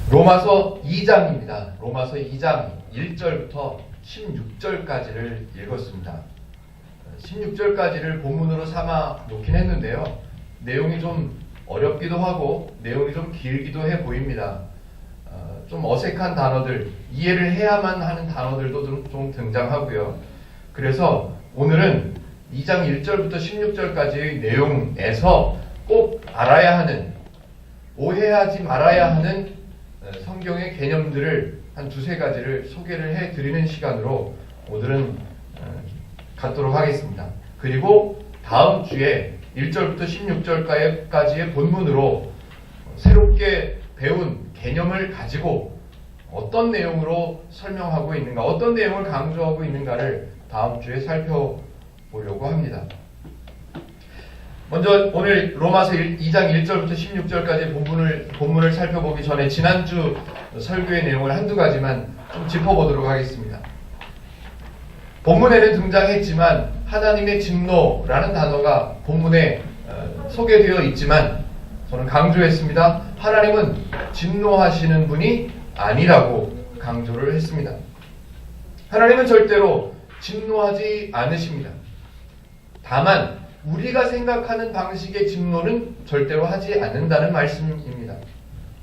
로마서 2장입니다. 로마서 2장 1절부터 16절까지를 읽었습니다. 16절까지를 본문으로 삼아 놓긴 했는데요. 내용이 좀 어렵기도 하고 내용이 좀 길기도 해 보입니다. 좀 어색한 단어들, 이해를 해야만 하는 단어들도 좀 등장하고요. 그래서 오늘은 2장 1절부터 16절까지의 내용에서 꼭 알아야 하는, 오해하지 말아야 하는 성경의 개념들을 한 두세 가지를 소개를 해드리는 시간으로 오늘은 갖도록 하겠습니다. 그리고 다음 주에 1절부터 16절까지의 본문으로 새롭게 배운 개념을 가지고 어떤 내용으로 설명하고 있는가, 어떤 내용을 강조하고 있는가를 다음 주에 살펴보려고 합니다. 먼저 오늘 로마서 2장 1절부터 16절까지 본문을 살펴보기 전에 지난주 설교의 내용을 한두 가지만 좀 짚어보도록 하겠습니다. 본문에는 등장했지만 하나님의 진노라는 단어가 본문에 소개되어 있지만 저는 강조했습니다. 하나님은 진노하시는 분이 아니라고 강조를 했습니다. 하나님은 절대로 진노하지 않으십니다. 다만 우리가 생각하는 방식의 진노는 절대로 하지 않는다는 말씀입니다.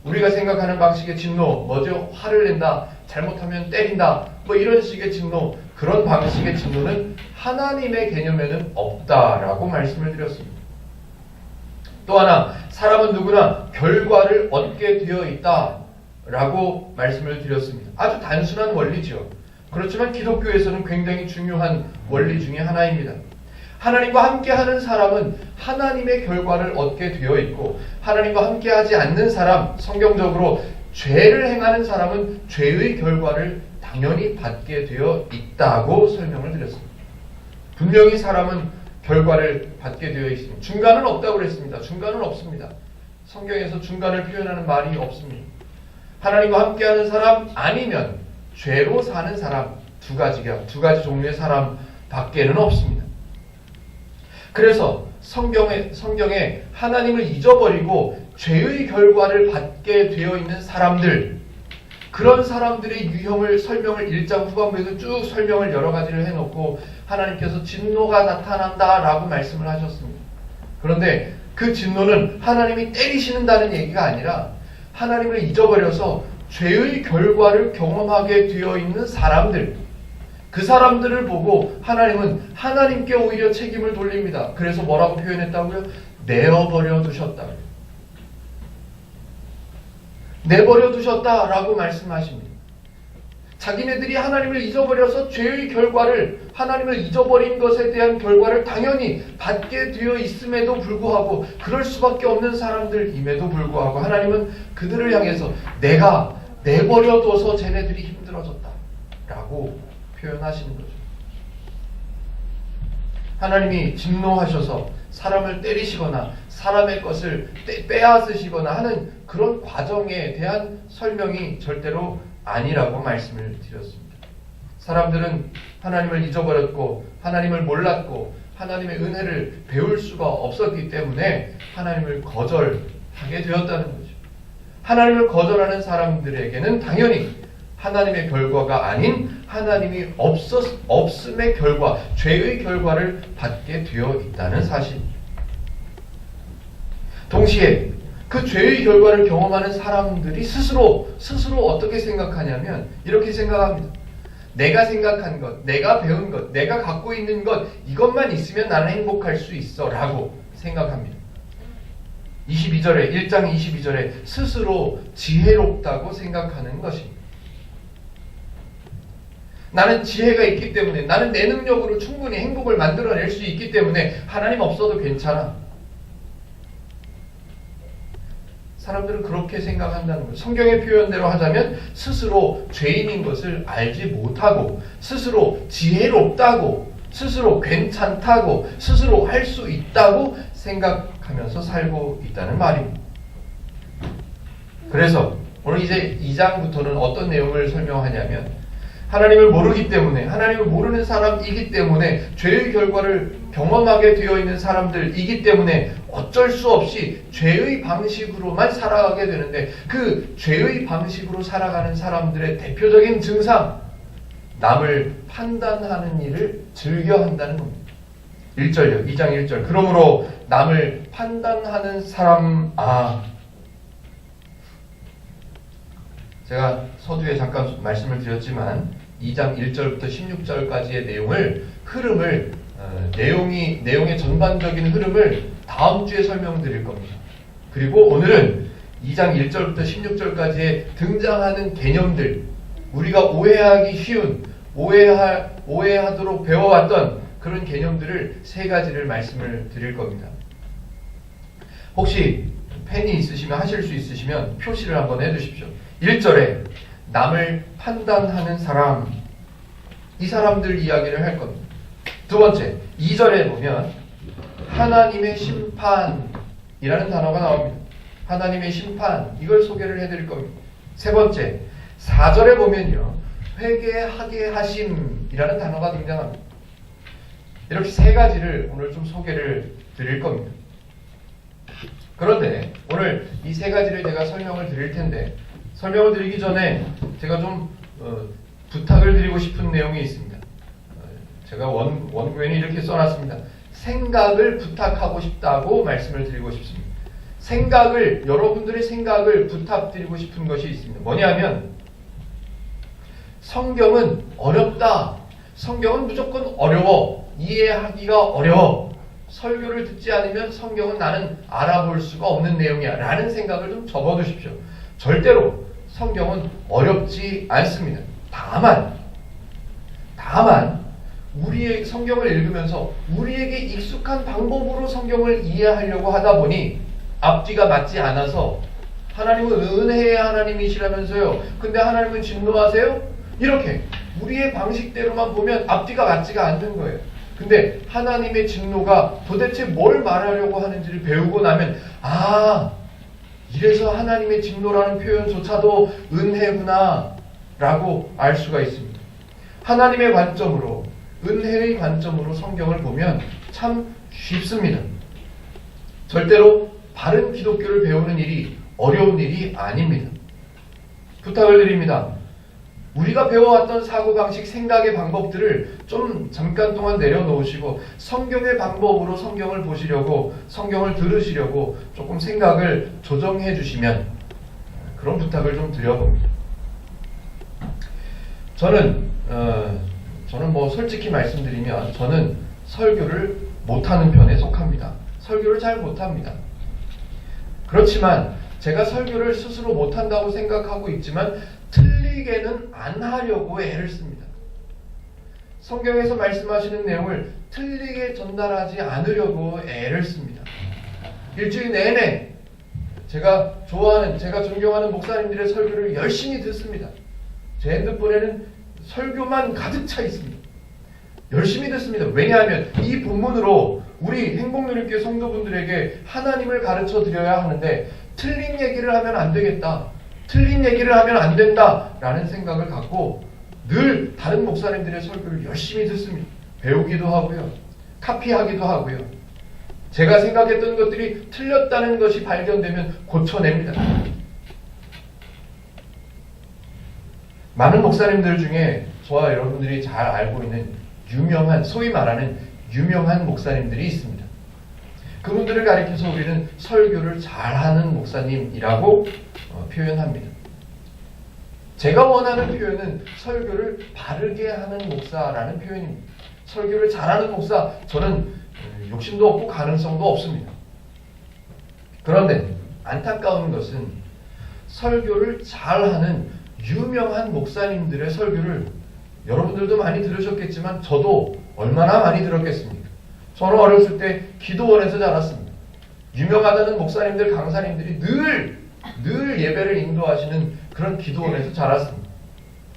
우리가 생각하는 방식의 진노, 뭐죠? 화를 낸다, 잘못하면 때린다, 뭐 이런 식의 진노, 그런 방식의 진노는 하나님의 개념에는 없다라고 말씀을 드렸습니다. 또 하나, 사람은 누구나 결과를 얻게 되어 있다라고 말씀을 드렸습니다. 아주 단순한 원리죠. 그렇지만 기독교에서는 굉장히 중요한 원리 중에 하나입니다. 하나님과 함께하는 사람은 하나님의 결과를 얻게 되어 있고, 하나님과 함께하지 않는 사람, 성경적으로 죄를 행하는 사람은 죄의 결과를 당연히 받게 되어 있다고 설명을 드렸습니다. 분명히 사람은 결과를 받게 되어 있습니다. 중간은 없다고 그랬습니다. 중간은 없습니다. 성경에서 중간을 표현하는 말이 없습니다. 하나님과 함께하는 사람 아니면 죄로 사는 사람, 두 가지 종류의 사람 밖에는 없습니다. 그래서 성경에 하나님을 잊어버리고 죄의 결과를 받게 되어 있는 사람들, 그런 사람들의 유형을 설명을 1장 후반부에도 쭉 설명을 여러 가지를 해놓고 하나님께서 진노가 나타난다라고 말씀을 하셨습니다. 그런데 그 진노는 하나님이 때리시는다는 얘기가 아니라 하나님을 잊어버려서 죄의 결과를 경험하게 되어 있는 사람들, 그 사람들을 보고 하나님은 하나님께 오히려 책임을 돌립니다. 그래서 뭐라고 표현했다고요? 내어버려 두셨다. 내버려 두셨다라고 말씀하십니다. 자기네들이 하나님을 잊어버려서 죄의 결과를, 하나님을 잊어버린 것에 대한 결과를 당연히 받게 되어 있음에도 불구하고, 그럴 수밖에 없는 사람들임에도 불구하고 하나님은 그들을 향해서 내가 내버려둬서 쟤네들이 힘들어졌다라고 표현하시는 거죠. 하나님이 진노하셔서 사람을 때리시거나 사람의 것을 빼앗으시거나 하는 그런 과정에 대한 설명이 절대로 아니라고 말씀을 드렸습니다. 사람들은 하나님을 잊어버렸고 하나님을 몰랐고 하나님의 은혜를 배울 수가 없었기 때문에 하나님을 거절하게 되었다는 거죠. 하나님을 거절하는 사람들에게는 당연히 하나님의 결과가 아닌 하나님이 없음의 결과, 죄의 결과를 받게 되어 있다는 사실입니다. 동시에 그 죄의 결과를 경험하는 사람들이 스스로 어떻게 생각하냐면 이렇게 생각합니다. 내가 생각한 것, 내가 배운 것, 내가 갖고 있는 것, 이것만 있으면 나는 행복할 수 있어 라고 생각합니다. 22절에, 1장 22절에 스스로 지혜롭다고 생각하는 것입니다. 나는 지혜가 있기 때문에, 나는 내 능력으로 충분히 행복을 만들어낼 수 있기 때문에 하나님 없어도 괜찮아. 사람들은 그렇게 생각한다는 거예요. 성경의 표현대로 하자면 스스로 죄인인 것을 알지 못하고, 스스로 지혜롭다고, 스스로 괜찮다고, 스스로 할 수 있다고 생각하면서 살고 있다는 말입니다. 그래서 오늘 이제 2장부터는 어떤 내용을 설명하냐면 하나님을 모르기 때문에, 하나님을 모르는 사람이기 때문에, 죄의 결과를 경험하게 되어 있는 사람들이기 때문에 어쩔 수 없이 죄의 방식으로만 살아가게 되는데, 그 죄의 방식으로 살아가는 사람들의 대표적인 증상, 남을 판단하는 일을 즐겨한다는 겁니다. 1절요. 2장 1절. 그러므로 남을 판단하는 사람, 제가 서두에 잠깐 말씀을 드렸지만 2장 1절부터 16절까지의 흐름을 내용의 전반적인 흐름을 다음 주에 설명드릴 겁니다. 그리고 오늘은 2장 1절부터 16절까지에 등장하는 개념들, 우리가 오해하기 쉬운, 오해하도록 배워왔던 그런 개념들을 세 가지를 말씀을 드릴 겁니다. 혹시 펜이 있으시면, 하실 수 있으시면 표시를 한번 해주십시오. 1절에 남을 판단하는 사람, 이 사람들 이야기를 할 겁니다. 두 번째, 2절에 보면 하나님의 심판이라는 단어가 나옵니다. 하나님의 심판, 이걸 소개를 해드릴 겁니다. 세 번째, 4절에 보면요, 회개하게 하심이라는 단어가 등장합니다. 이렇게 세 가지를 오늘 좀 소개를 드릴 겁니다. 그런데 오늘 이 세 가지를 제가 설명을 드릴 텐데, 설명을 드리기 전에 제가 좀 부탁을 드리고 싶은 내용이 있습니다. 제가 원고에는 이렇게 써놨습니다. 생각을 부탁하고 싶다고 말씀을 드리고 싶습니다. 여러분들의 생각을 부탁드리고 싶은 것이 있습니다. 뭐냐면, 성경은 어렵다. 성경은 무조건 어려워. 이해하기가 어려워. 설교를 듣지 않으면 성경은 나는 알아볼 수가 없는 내용이야 라는 생각을 좀 접어두십시오. 절대로 성경은 어렵지 않습니다. 다만 우리의 성경을 읽으면서 우리에게 익숙한 방법으로 성경을 이해하려고 하다 보니 앞뒤가 맞지 않아서, 하나님은 은혜의 하나님이시라면서요, 근데 하나님은 진노하세요? 이렇게 우리의 방식대로만 보면 앞뒤가 맞지가 않는 거예요. 근데 하나님의 진노가 도대체 뭘 말하려고 하는지를 배우고 나면, 이래서 하나님의 진노라는 표현조차도 은혜구나 라고 알 수가 있습니다. 하나님의 관점으로, 은혜의 관점으로 성경을 보면 참 쉽습니다. 절대로 바른 기독교를 배우는 일이 어려운 일이 아닙니다. 부탁을 드립니다. 우리가 배워왔던 사고방식, 생각의 방법들을 좀 잠깐 동안 내려놓으시고 성경의 방법으로 성경을 보시려고, 성경을 들으시려고 조금 생각을 조정해 주시면, 그런 부탁을 좀 드려봅니다. 저는 솔직히 말씀드리면 저는 설교를 못하는 편에 속합니다. 설교를 잘 못합니다. 그렇지만 제가 설교를 스스로 못한다고 생각하고 있지만 틀리게는 안 하려고 애를 씁니다. 성경에서 말씀하시는 내용을 틀리게 전달하지 않으려고 애를 씁니다. 일주일 내내 제가 좋아하는, 제가 존경하는 목사님들의 설교를 열심히 듣습니다. 제 핸드폰에는 설교만 가득 차 있습니다. 열심히 듣습니다. 왜냐하면 이 본문으로 우리 행복누리교회 성도분들에게 하나님을 가르쳐 드려야 하는데, 틀린 얘기를 하면 안 되겠다, 틀린 얘기를 하면 안 된다 라는 생각을 갖고 늘 다른 목사님들의 설교를 열심히 듣습니다. 배우기도 하고요, 카피하기도 하고요. 제가 생각했던 것들이 틀렸다는 것이 발견되면 고쳐냅니다. 많은 목사님들 중에 저와 여러분들이 잘 알고 있는 유명한, 소위 말하는 유명한 목사님들이 있습니다. 그분들을 가리켜서 우리는 설교를 잘하는 목사님이라고 표현합니다. 제가 원하는 표현은 설교를 바르게 하는 목사라는 표현입니다. 설교를 잘하는 목사, 저는 욕심도 없고 가능성도 없습니다. 그런데 안타까운 것은 설교를 잘하는 유명한 목사님들의 설교를 여러분들도 많이 들으셨겠지만 저도 얼마나 많이 들었겠습니까? 저는 어렸을 때 기도원에서 자랐습니다. 유명하다는 목사님들, 강사님들이 늘 예배를 인도하시는 그런 기도원에서 자랐습니다.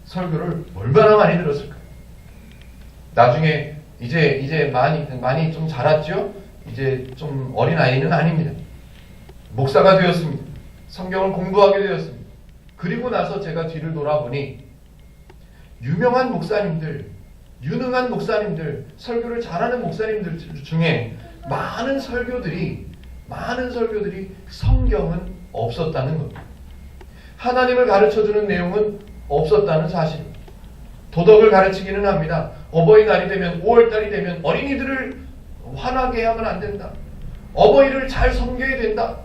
설교를 얼마나 많이 들었을까요? 나중에 이제 많이 좀 자랐죠? 이제 좀 어린 아이는 아닙니다. 목사가 되었습니다. 성경을 공부하게 되었습니다. 그리고 나서 제가 뒤를 돌아보니 유명한 목사님들, 유능한 목사님들, 설교를 잘하는 목사님들 중에 많은 설교들이 성경은 없었다는 겁니다. 하나님을 가르쳐주는 내용은 없었다는 사실입니다. 도덕을 가르치기는 합니다. 어버이날이 되면, 5월달이 되면 어린이들을 화나게 하면 안 된다. 어버이를 잘 섬겨야 된다.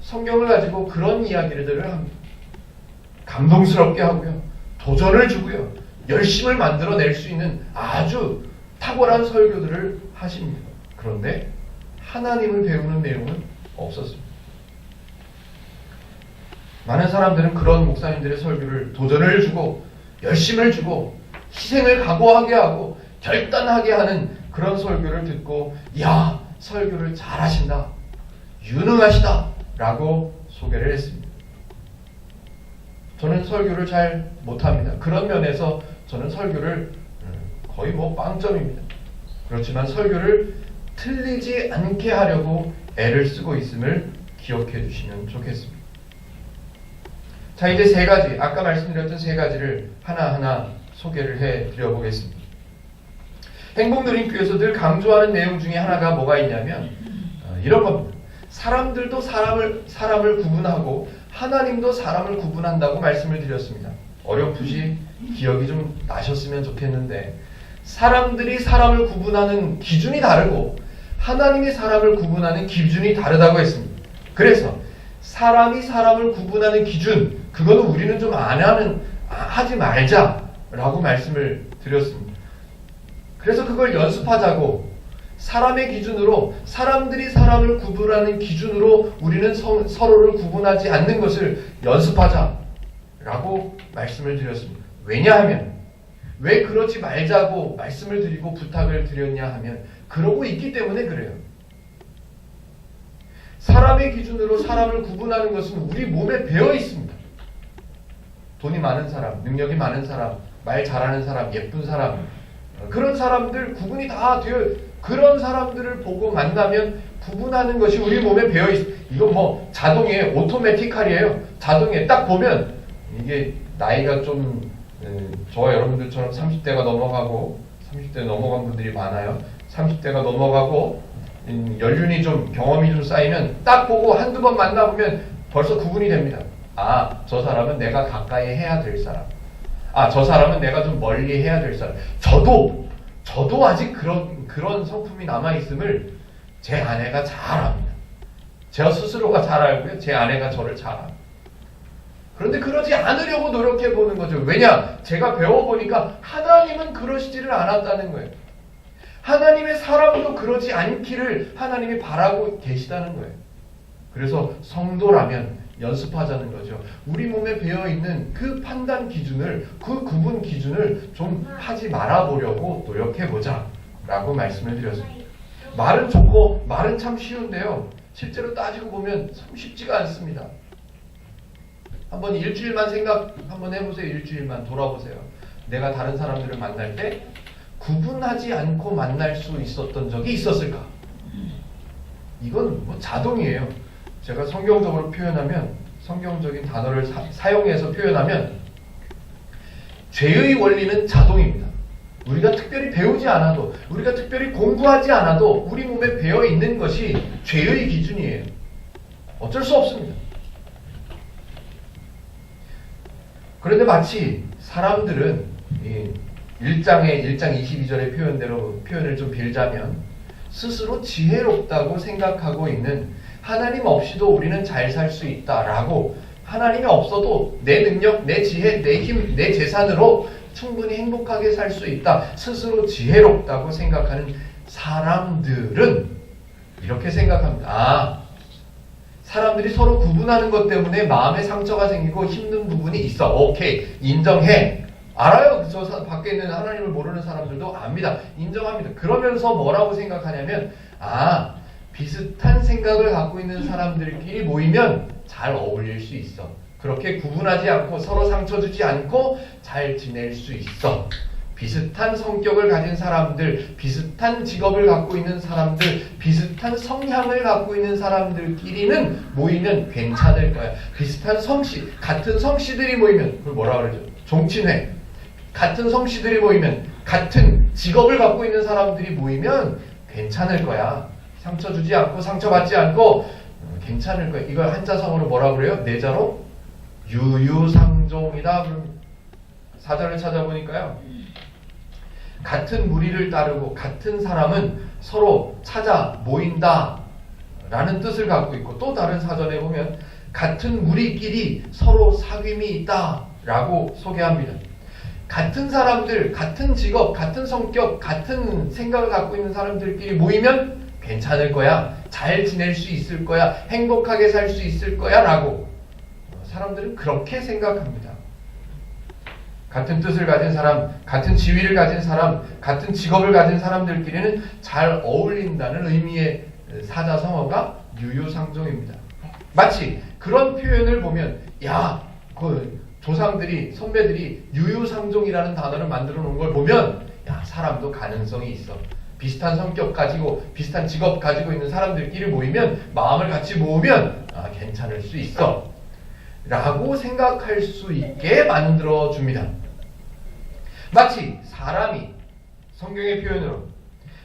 성경을 가지고 그런 이야기들을 합니다. 감동스럽게 하고요. 도전을 주고요. 열심을 만들어낼 수 있는 아주 탁월한 설교들을 하십니다. 그런데 하나님을 배우는 내용은 없었습니다. 많은 사람들은 그런 목사님들의 설교를 도전을 주고 열심을 주고 희생을 각오하게 하고 결단하게 하는 그런 설교를 듣고 야, 설교를 잘하신다, 유능하시다 라고 소개를 했습니다. 저는 설교를 잘 못합니다. 그런 면에서 저는 설교를 거의 빵점입니다. 그렇지만 설교를 틀리지 않게 하려고 애를 쓰고 있음을 기억해 주시면 좋겠습니다. 자, 이제 세 가지, 아까 말씀드렸던 세 가지를 하나하나 소개를 해 드려보겠습니다. 행복누림교에서 늘 강조하는 내용 중에 하나가 뭐가 있냐면 이런 겁니다. 사람들도 사람을 구분하고 하나님도 사람을 구분한다고 말씀을 드렸습니다. 어렴풋이 기억이 좀 나셨으면 좋겠는데, 사람들이 사람을 구분하는 기준이 다르고 하나님이 사람을 구분하는 기준이 다르다고 했습니다. 그래서 사람이 사람을 구분하는 기준, 그거는 우리는 좀 하지 말자라고 말씀을 드렸습니다. 그래서 그걸 연습하자고, 사람의 기준으로, 사람들이 사람을 구분하는 기준으로 우리는 서로를 구분하지 않는 것을 연습하자라고 말씀을 드렸습니다. 왜냐하면, 왜 그러지 말자고 말씀을 드리고 부탁을 드렸냐 하면 그러고 있기 때문에 그래요. 사람의 기준으로 사람을 구분하는 것은 우리 몸에 배어 있습니다. 돈이 많은 사람, 능력이 많은 사람, 말 잘하는 사람, 예쁜 사람, 그런 사람들 구분이 다 되어, 그런 사람들을 보고 만나면 구분하는 것이 우리 몸에 배어 있습니다. 이건 자동이에요. 오토매티컬이에요. 자동에 딱 보면, 이게 나이가 좀 저와 여러분들처럼 30대가 넘어가고 30대 넘어간 분들이 많아요. 30대가 넘어가고 연륜이 좀, 경험이 좀 쌓이면 딱 보고 한두 번 만나보면 벌써 구분이 됩니다. 아, 저 사람은 내가 가까이 해야 될 사람. 아, 저 사람은 내가 좀 멀리 해야 될 사람. 저도 아직 그런 성품이 남아있음을 제 아내가 잘 압니다. 제 스스로가 잘 알고요. 제 아내가 저를 잘 압니다. 그런데 그러지 않으려고 노력해보는 거죠. 왜냐? 제가 배워보니까 하나님은 그러시지를 않았다는 거예요. 하나님의 사람도 그러지 않기를 하나님이 바라고 계시다는 거예요. 그래서 성도라면 연습하자는 거죠. 우리 몸에 배어있는 그 판단 기준을, 그 구분 기준을 좀 하지 말아보려고 노력해보자 라고 말씀을 드렸습니다. 말은 좋고 말은 참 쉬운데요, 실제로 따지고 보면 참 쉽지가 않습니다. 한번 일주일만 생각 한번 해보세요. 일주일만 돌아보세요. 내가 다른 사람들을 만날 때 구분하지 않고 만날 수 있었던 적이 있었을까? 이건 자동이에요. 제가 성경적으로 표현하면, 성경적인 단어를 사용해서 표현하면 죄의 원리는 자동입니다. 우리가 특별히 배우지 않아도, 우리가 특별히 공부하지 않아도 우리 몸에 배어 있는 것이 죄의 기준이에요. 어쩔 수 없습니다. 그런데 마치 사람들은 1장 22절의 표현을 좀 빌자면, 스스로 지혜롭다고 생각하고 있는, 하나님 없이도 우리는 잘 살 수 있다라고, 하나님이 없어도 내 능력, 내 지혜, 내 힘, 내 재산으로 충분히 행복하게 살 수 있다, 스스로 지혜롭다고 생각하는 사람들은 이렇게 생각합니다. 아, 사람들이 서로 구분하는 것 때문에 마음에 상처가 생기고 힘든 부분이 있어. 오케이, 인정해. 알아요. 저 밖에 있는 하나님을 모르는 사람들도 압니다. 인정합니다. 그러면서 뭐라고 생각하냐면, 아, 비슷한 생각을 갖고 있는 사람들끼리 모이면 잘 어울릴 수 있어. 그렇게 구분하지 않고 서로 상처 주지 않고 잘 지낼 수 있어. 비슷한 성격을 가진 사람들, 비슷한 직업을 갖고 있는 사람들, 비슷한 성향을 갖고 있는 사람들끼리는 모이면 괜찮을 거야. 비슷한 성씨, 같은 성씨들이 모이면 그걸 뭐라 그러죠? 종친회. 같은 성씨들이 모이면, 같은 직업을 갖고 있는 사람들이 모이면 괜찮을 거야. 상처 주지 않고 상처받지 않고 괜찮을 거야. 이걸 한자성어로 뭐라 그래요? 내자로 유유상종이다. 그럼 사전을 찾아보니까요, 같은 무리를 따르고 같은 사람은 서로 찾아 모인다 라는 뜻을 갖고 있고, 또 다른 사전에 보면 같은 무리끼리 서로 사귐이 있다 라고 소개합니다. 같은 사람들, 같은 직업, 같은 성격, 같은 생각을 갖고 있는 사람들끼리 모이면 괜찮을 거야, 잘 지낼 수 있을 거야, 행복하게 살 수 있을 거야 라고 사람들은 그렇게 생각합니다. 같은 뜻을 가진 사람, 같은 지위를 가진 사람, 같은 직업을 가진 사람들끼리는 잘 어울린다는 의미의 사자성어가 유유상종입니다. 마치 그런 표현을 보면, 야, 그 조상들이, 선배들이 유유상종이라는 단어를 만들어 놓은 걸 보면, 야, 사람도 가능성이 있어. 비슷한 성격 가지고 비슷한 직업 가지고 있는 사람들끼리 모이면, 마음을 같이 모으면 괜찮을 수 있어 라고 생각할 수 있게 만들어 줍니다. 마치 사람이, 성경의 표현으로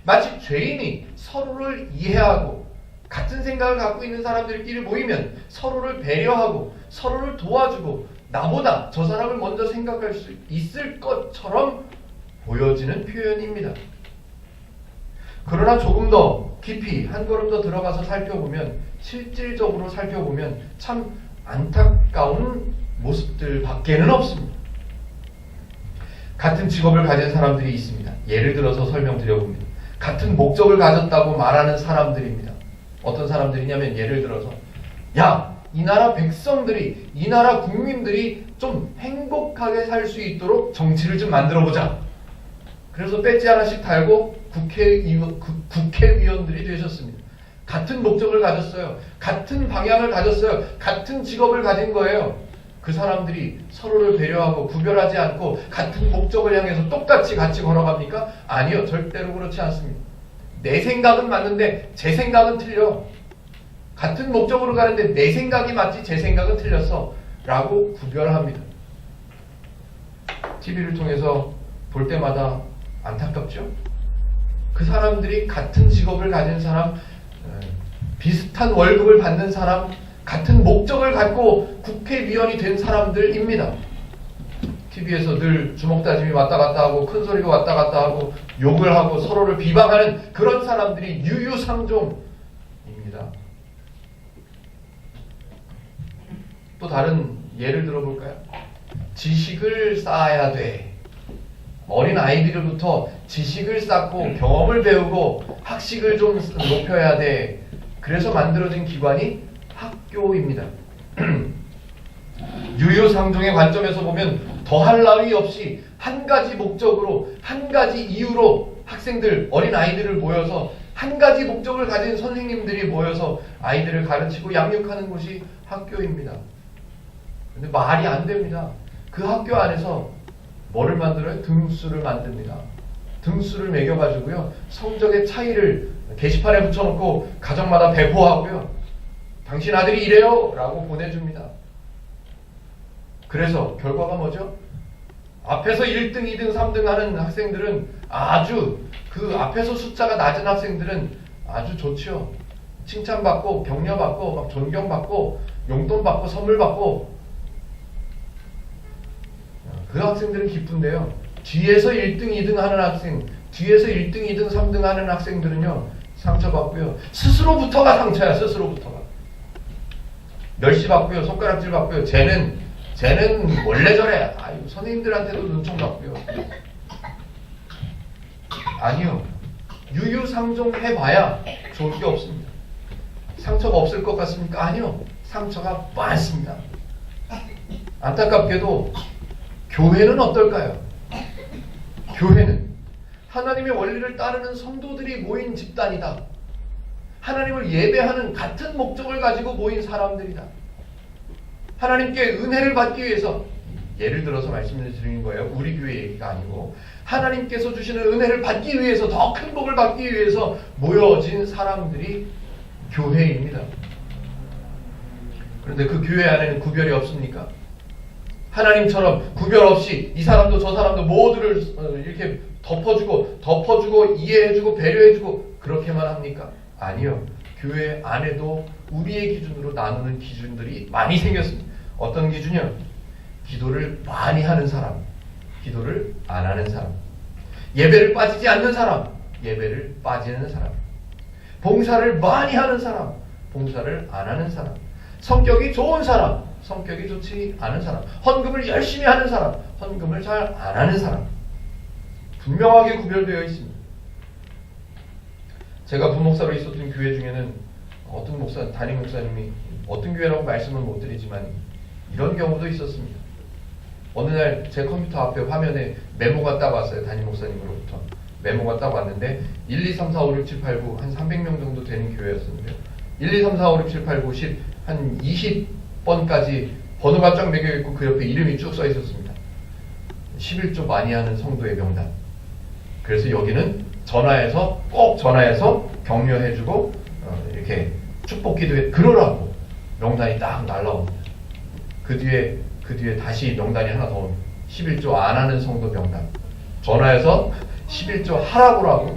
마치 죄인이 서로를 이해하고 같은 생각을 갖고 있는 사람들끼리 모이면 서로를 배려하고 서로를 도와주고 나보다 저 사람을 먼저 생각할 수 있을 것처럼 보여지는 표현입니다. 그러나 조금 더 깊이 한 걸음 더 들어가서 살펴보면, 실질적으로 살펴보면 참 안타까운 모습들 밖에는 없습니다. 같은 직업을 가진 사람들이 있습니다. 예를 들어서 설명드려봅니다. 같은 목적을 가졌다고 말하는 사람들입니다. 어떤 사람들이냐면, 예를 들어서 야, 이 나라 백성들이, 이 나라 국민들이 좀 행복하게 살 수 있도록 정치를 좀 만들어보자. 그래서 배지 하나씩 달고 국회의원들이 되셨습니다. 같은 목적을 가졌어요. 같은 방향을 가졌어요. 같은 직업을 가진 거예요. 그 사람들이 서로를 배려하고 구별하지 않고 같은 목적을 향해서 똑같이 같이 걸어갑니까? 아니요, 절대로 그렇지 않습니다. 내 생각은 맞는데 제 생각은 틀려. 같은 목적으로 가는데 내 생각이 맞지 제 생각은 틀렸어 라고 구별합니다. TV를 통해서 볼 때마다 안타깝죠? 그 사람들이 같은 직업을 가진 사람, 비슷한 월급을 받는 사람, 같은 목적을 갖고 국회의원이 된 사람들입니다. TV에서 늘 주먹다짐이 왔다 갔다 하고 큰 소리가 왔다 갔다 하고 욕을 하고 서로를 비방하는 그런 사람들이 유유상종입니다. 또 다른 예를 들어볼까요? 지식을 쌓아야 돼. 어린 아이들부터 지식을 쌓고 경험을 배우고 학식을 좀 높여야 돼. 그래서 만들어진 기관이 학교입니다. 유유상종의 관점에서 보면 더할 나위 없이 한 가지 목적으로, 한 가지 이유로 학생들, 어린 아이들을 모여서 한 가지 목적을 가진 선생님들이 모여서 아이들을 가르치고 양육하는 곳이 학교입니다. 근데 말이 안 됩니다. 그 학교 안에서 뭐를 만들어요? 등수를 만듭니다. 등수를 매겨가지고요, 성적의 차이를 게시판에 붙여놓고 가정마다 배포하고요, 당신 아들이 이래요 라고 보내줍니다. 그래서 결과가 뭐죠? 앞에서 1등, 2등, 3등 하는 학생들은 아주, 그 앞에서 숫자가 낮은 학생들은 아주 좋죠. 칭찬받고 격려받고 막 존경받고 용돈 받고 선물 받고, 그 학생들은 기쁜데요, 뒤에서 1등, 2등 하는 학생, 뒤에서 1등, 2등, 3등 하는 학생들은요, 상처받고요, 스스로부터가 상처야. 스스로부터가 멸시받고요, 손가락질 받고요. 쟤는 원래 저래. 아이고, 선생님들한테도 눈총 받고요. 아니요, 유유상종 해봐야 좋을 게 없습니다. 상처가 없을 것 같습니까? 아니요, 상처가 많습니다. 안타깝게도 교회는 어떨까요? 교회는 하나님의 원리를 따르는 성도들이 모인 집단이다. 하나님을 예배하는 같은 목적을 가지고 모인 사람들이다. 하나님께 은혜를 받기 위해서, 예를 들어서 말씀을 드리는 거예요. 우리 교회 얘기가 아니고 하나님께서 주시는 은혜를 받기 위해서, 더 큰 복을 받기 위해서 모여진 사람들이 교회입니다. 그런데 그 교회 안에는 구별이 없습니까? 하나님처럼 구별 없이 이 사람도 저 사람도 모두를 이렇게 덮어주고 이해해주고 배려해주고 그렇게만 합니까? 아니요. 교회 안에도 우리의 기준으로 나누는 기준들이 많이 생겼습니다. 어떤 기준이요? 기도를 많이 하는 사람, 기도를 안 하는 사람, 예배를 빠지지 않는 사람, 예배를 빠지는 사람, 봉사를 많이 하는 사람, 봉사를 안 하는 사람, 성격이 좋은 사람, 성격이 좋지 않은 사람, 헌금을 열심히 하는 사람, 헌금을 잘 안 하는 사람, 분명하게 구별되어 있습니다. 제가 부목사로 있었던 교회 중에는 어떤 담임 목사님이 어떤 교회라고 말씀을 못 드리지만 이런 경우도 있었습니다. 어느 날 제 컴퓨터 앞에 화면에 메모가 딱 왔어요. 담임 목사님으로부터 메모가 딱 왔는데 1, 2, 3, 4, 5, 6, 7, 8, 9 한 300명 정도 되는 교회였었는데요. 1, 2, 3, 4, 5, 6, 7, 8, 9, 10 한 20번까지 번호가 쫙 매겨있고 그 옆에 이름이 쭉 써 있었습니다. 11조 많이 하는 성도의 명단. 그래서 여기는 꼭 전화해서 격려해주고 이렇게 축복 기도해 그러라고 명단이 딱 날라옵니다. 그 뒤에 다시 명단이 하나 더 옵니다. 11조 안 하는 성도 명단. 전화해서 11조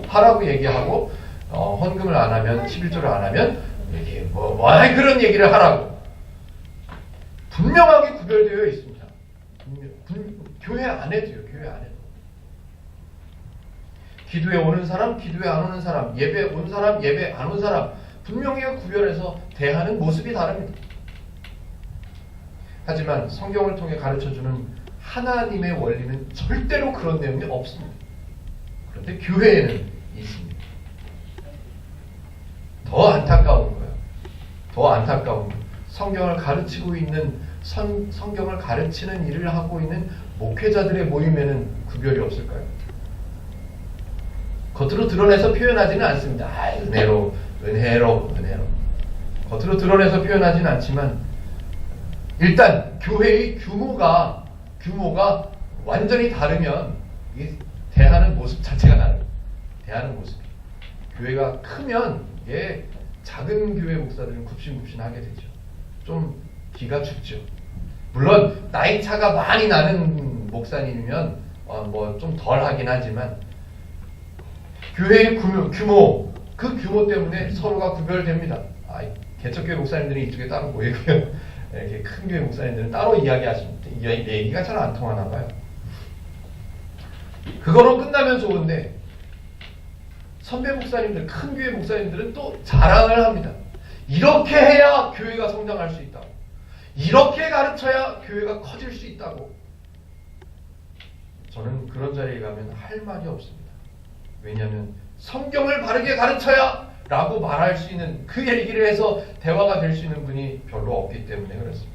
하라고 얘기하고 헌금을 안 하면 11조를 안 하면 이렇게 그런 얘기를 하라고 분명하게 구별되어 있습니다. 교회 안에도요. 교회 안에도 기도에 오는 사람, 기도에 안 오는 사람, 예배 온 사람, 예배 안 온 사람 분명히 구별해서 대하는 모습이 다릅니다. 하지만 성경을 통해 가르쳐주는 하나님의 원리는 절대로 그런 내용이 없습니다. 그런데 교회에는 있습니다. 더 안타까운 거예요. 더 안타까운 거. 성경을 가르치고 있는 성경을 가르치는 일을 하고 있는 목회자들의 모임에는 구별이 없을까요? 겉으로 드러내서 표현하지는 않습니다. 은혜로. 겉으로 드러내서 표현하지는 않지만 일단 교회의 규모가 완전히 다르면 이게 대하는 모습 자체가 다릅니다. 대하는 모습이. 교회가 크면 이게 작은 교회 목사들은 굽신굽신하게 되죠. 좀 기가 춥죠. 물론 나이 차가 많이 나는 목사님이면 뭐 좀 덜 하긴 하지만 교회의 규모 그 규모 때문에 서로가 구별됩니다. 개척교회 목사님들이 이쪽에 따로 모이고요. 이렇게 큰 교회 목사님들은 따로 이야기하십니다. 얘기가 잘 안 통하나 봐요. 그거로 끝나면 좋은데 선배 목사님들, 큰 교회 목사님들은 또 자랑을 합니다. 이렇게 해야 교회가 성장할 수 있다고. 이렇게 가르쳐야 교회가 커질 수 있다고. 저는 그런 자리에 가면 할 말이 없습니다. 왜냐하면 성경을 바르게 가르쳐야 라고 말할 수 있는 그 얘기를 해서 대화가 될 수 있는 분이 별로 없기 때문에 그렇습니다.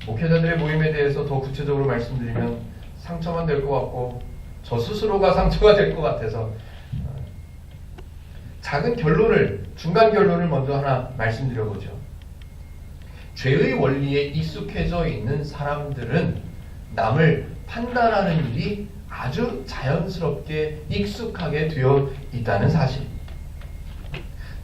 목회자들의 모임에 대해서 더 구체적으로 말씀드리면 상처만 될 것 같고 저 스스로가 상처가 될 것 같아서 작은 중간 결론을 먼저 하나 말씀드려보죠. 죄의 원리에 익숙해져 있는 사람들은 남을 판단하는 일이 아주 자연스럽게 익숙하게 되어 있다는 사실.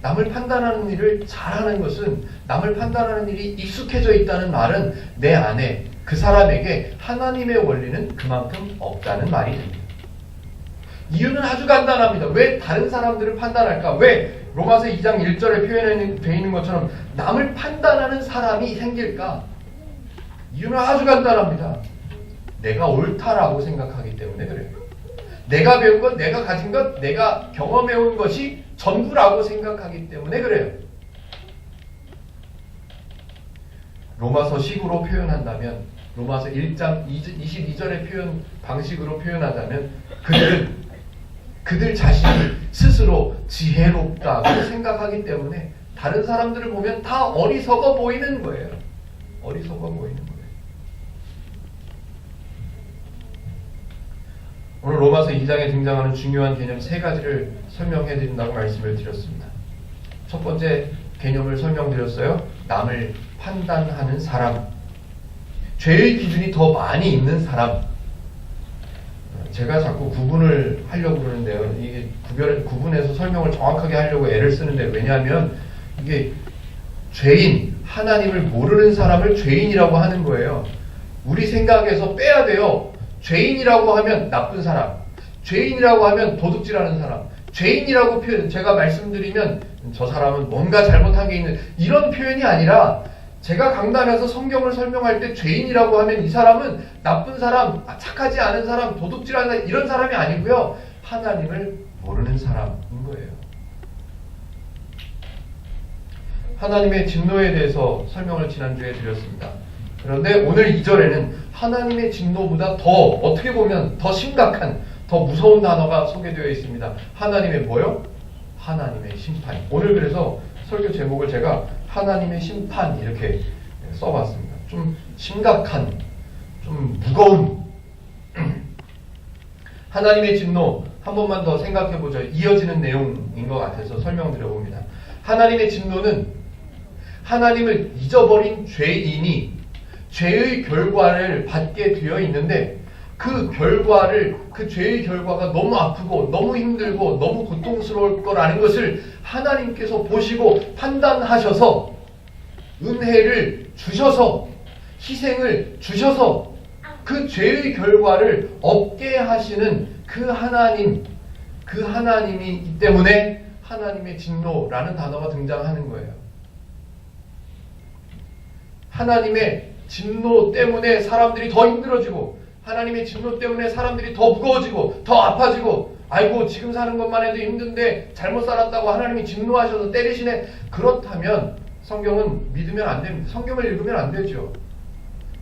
남을 판단하는 일을 잘하는 것은 남을 판단하는 일이 익숙해져 있다는 말은 내 안에 그 사람에게 하나님의 원리는 그만큼 없다는 말이 됩니다. 이유는 아주 간단합니다. 왜 다른 사람들을 판단할까? 왜 로마서 2장 1절에 표현되어 있는 것처럼 남을 판단하는 사람이 생길까? 이유는 아주 간단합니다. 내가 옳다라고 생각하기 때문에 그래요. 내가 배운 것, 내가 가진 것, 내가 경험해온 것이 전부라고 생각하기 때문에 그래요. 로마서식으로 표현한다면, 로마서 1장 22절의 표현 방식으로 표현하자면 그들 자신이 스스로 지혜롭다고 생각하기 때문에 다른 사람들을 보면 다 어리석어 보이는 거예요. 어리석어 보이는 거예요. 오늘 로마서 2장에 등장하는 중요한 개념 3가지를 설명해 드린다고 말씀을 드렸습니다. 첫 번째 개념을 설명드렸어요. 남을 판단하는 사람. 죄의 기준이 더 많이 있는 사람. 제가 자꾸 구분을 하려고 그러는데요. 이게 구분해서 설명을 정확하게 하려고 애를 쓰는데, 왜냐하면 이게 죄인, 하나님을 모르는 사람을 죄인이라고 하는 거예요. 우리 생각에서 빼야 돼요. 죄인이라고 하면 나쁜 사람, 죄인이라고 하면 도둑질하는 사람, 죄인이라고 표현, 제가 말씀드리면 저 사람은 뭔가 잘못한 게 있는 이런 표현이 아니라, 제가 강단에서 성경을 설명할 때 죄인이라고 하면 이 사람은 나쁜 사람, 착하지 않은 사람, 도둑질하는 사람, 이런 사람이 아니고요. 하나님을 모르는 사람인 거예요. 하나님의 진노에 대해서 설명을 지난주에 드렸습니다. 그런데 오늘 2절에는 하나님의 진노보다 더, 어떻게 보면 더 심각한, 더 무서운 단어가 소개되어 있습니다. 하나님의 뭐요? 하나님의 심판. 오늘 그래서 설교 제목을 제가 하나님의 심판 이렇게 써봤습니다. 좀 심각한, 좀 무거운 하나님의 진노, 한 번만 더 생각해보죠. 이어지는 내용인 것 같아서 설명드려봅니다. 하나님의 진노는 하나님을 잊어버린 죄인이 죄의 결과를 받게 되어 있는데, 그 결과를, 그 죄의 결과가 너무 아프고 너무 힘들고 너무 고통스러울 거라는 것을 하나님께서 보시고 판단하셔서 은혜를 주셔서 희생을 주셔서 그 죄의 결과를 없게 하시는 그 하나님이기 때문에 하나님의 진노라는 단어가 등장하는 거예요. 하나님의 진노 때문에 사람들이 더 힘들어지고, 하나님의 진노 때문에 사람들이 더 무거워지고 더 아파지고, 아이고 지금 사는 것만 해도 힘든데 잘못 살았다고 하나님이 진노하셔서 때리시네. 그렇다면 성경은 믿으면 안 됩니다. 성경을 읽으면 안 되죠.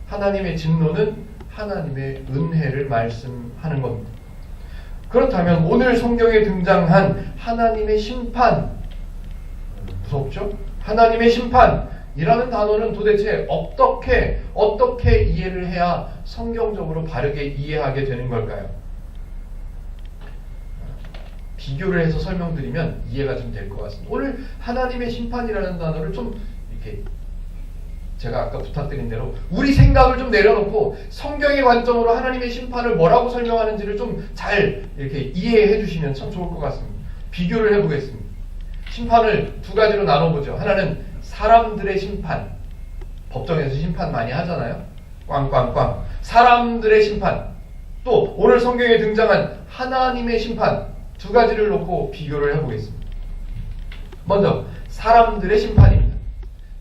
하나님의 진노는 하나님의 은혜를 말씀하는 겁니다. 그렇다면 오늘 성경에 등장한 하나님의 심판, 무섭죠? 하나님의 심판이라는 단어는 도대체 어떻게 이해를 해야 성경적으로 바르게 이해하게 되는 걸까요? 비교를 해서 설명드리면 이해가 좀 될 것 같습니다. 오늘 하나님의 심판이라는 단어를 좀 이렇게, 제가 아까 부탁드린 대로 우리 생각을 좀 내려놓고 성경의 관점으로 하나님의 심판을 뭐라고 설명하는지를 좀 잘 이렇게 이해해 주시면 참 좋을 것 같습니다. 비교를 해보겠습니다. 심판을 두 가지로 나눠보죠. 하나는 사람들의 심판, 법정에서 심판 많이 하잖아요. 꽝꽝꽝. 사람들의 심판. 또 오늘 성경에 등장한 하나님의 심판, 두 가지를 놓고 비교를 해보겠습니다. 먼저 사람들의 심판입니다.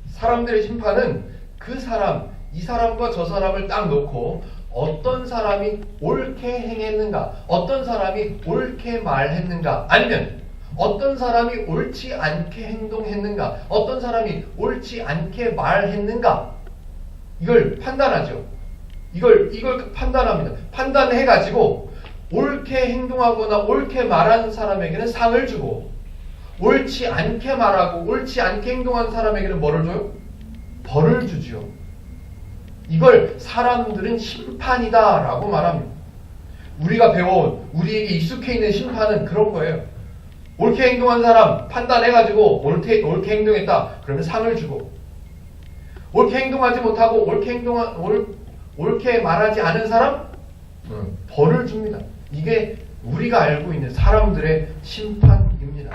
사람들의 심판은 그 사람, 이 사람과 저 사람을 딱 놓고 어떤 사람이 옳게 행했는가, 어떤 사람이 옳게 말했는가, 아니면 어떤 사람이 옳지 않게 행동했는가, 어떤 사람이 옳지 않게 말했는가, 이걸 판단하죠. 이걸 판단합니다. 판단해가지고 옳게 행동하거나 옳게 말한 사람에게는 상을 주고, 옳지 않게 말하고 옳지 않게 행동한 사람에게는 뭐를 줘요? 벌을 주지요. 이걸 사람들은 심판이다 라고 말합니다. 우리가 배워온, 우리에게 익숙해 있는 심판은 그런 거예요. 옳게 행동한 사람 판단해가지고 옳게 행동했다 그러면 상을 주고, 옳게 행동하지 못하고 옳게 말하지 않은 사람 벌을 줍니다. 이게 우리가 알고 있는 사람들의 심판입니다.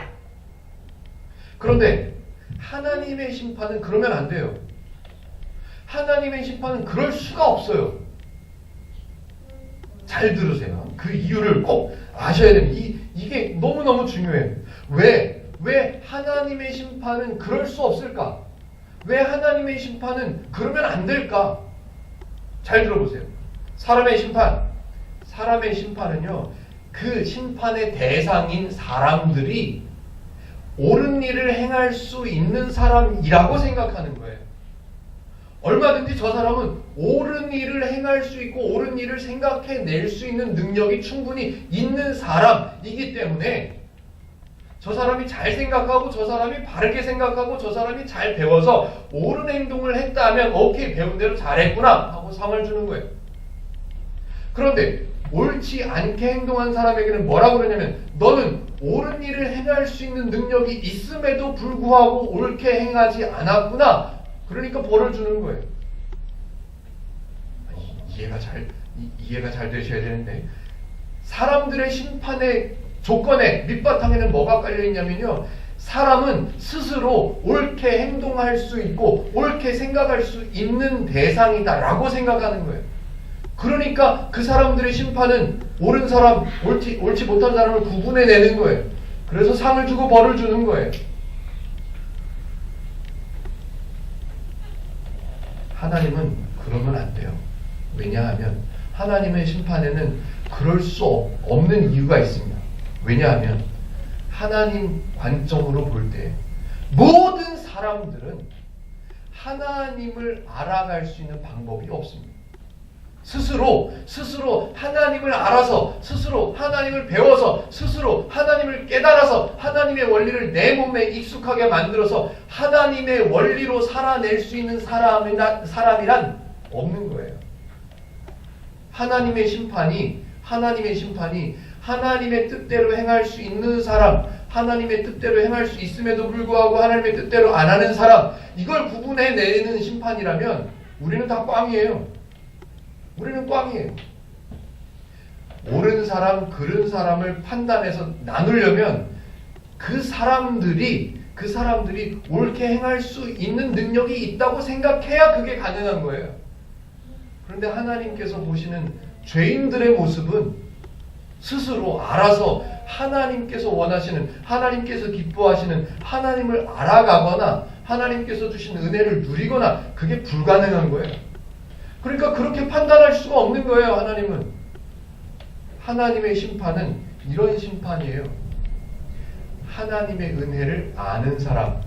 그런데 하나님의 심판은 그러면 안 돼요. 하나님의 심판은 그럴 수가 없어요. 잘 들으세요. 그 이유를 꼭 아셔야 됩니다. 이게 너무너무 중요해요. 왜 하나님의 심판은 그럴 수 없을까? 왜 하나님의 심판은 그러면 안 될까? 잘 들어보세요. 사람의 심판은요, 그 심판의 대상인 사람들이 옳은 일을 행할 수 있는 사람이라고 생각하는 거예요. 얼마든지 저 사람은 옳은 일을 행할 수 있고 옳은 일을 생각해낼 수 있는 능력이 충분히 있는 사람이기 때문에, 저 사람이 잘 생각하고 저 사람이 바르게 생각하고 저 사람이 잘 배워서 옳은 행동을 했다면 오케이, 배운 대로 잘했구나 하고 상을 주는 거예요. 그런데 옳지 않게 행동한 사람에게는 뭐라고 그러냐면, 너는 옳은 일을 행할 수 있는 능력이 있음에도 불구하고 옳게 행하지 않았구나, 그러니까 벌을 주는 거예요. 이해가 잘 되셔야 되는데, 사람들의 심판의 조건에, 밑바탕에는 뭐가 깔려있냐면요, 사람은 스스로 옳게 행동할 수 있고 옳게 생각할 수 있는 대상이다 라고 생각하는 거예요. 그러니까 그 사람들의 심판은 옳은 사람, 옳지 못한 사람을 구분해내는 거예요. 그래서 상을 주고 벌을 주는 거예요. 하나님은 그러면 안 돼요. 왜냐하면 하나님의 심판에는 그럴 수 없는 이유가 있습니다. 왜냐하면 하나님 관점으로 볼 때 모든 사람들은 하나님을 알아갈 수 있는 방법이 없습니다. 스스로 하나님을 알아서, 스스로 하나님을 배워서, 스스로 하나님을 깨달아서 하나님의 원리를 내 몸에 익숙하게 만들어서 하나님의 원리로 살아낼 수 있는 사람이란 없는 거예요. 하나님의 심판이 하나님의 뜻대로 행할 수 있는 사람, 하나님의 뜻대로 행할 수 있음에도 불구하고 하나님의 뜻대로 안 하는 사람, 이걸 구분해내는 심판이라면 우리는 다 꽝이에요. 우리는 꽝이에요. 옳은 사람, 그른 사람을 판단해서 나누려면 그 사람들이 옳게 행할 수 있는 능력이 있다고 생각해야 그게 가능한 거예요. 그런데 하나님께서 보시는 죄인들의 모습은 스스로 알아서 하나님께서 원하시는, 하나님께서 기뻐하시는 하나님을 알아가거나 하나님께서 주신 은혜를 누리거나 그게 불가능한 거예요. 그러니까 그렇게 판단할 수가 없는 거예요. 하나님은. 하나님의 심판은 이런 심판이에요. 하나님의 은혜를 아는 사람,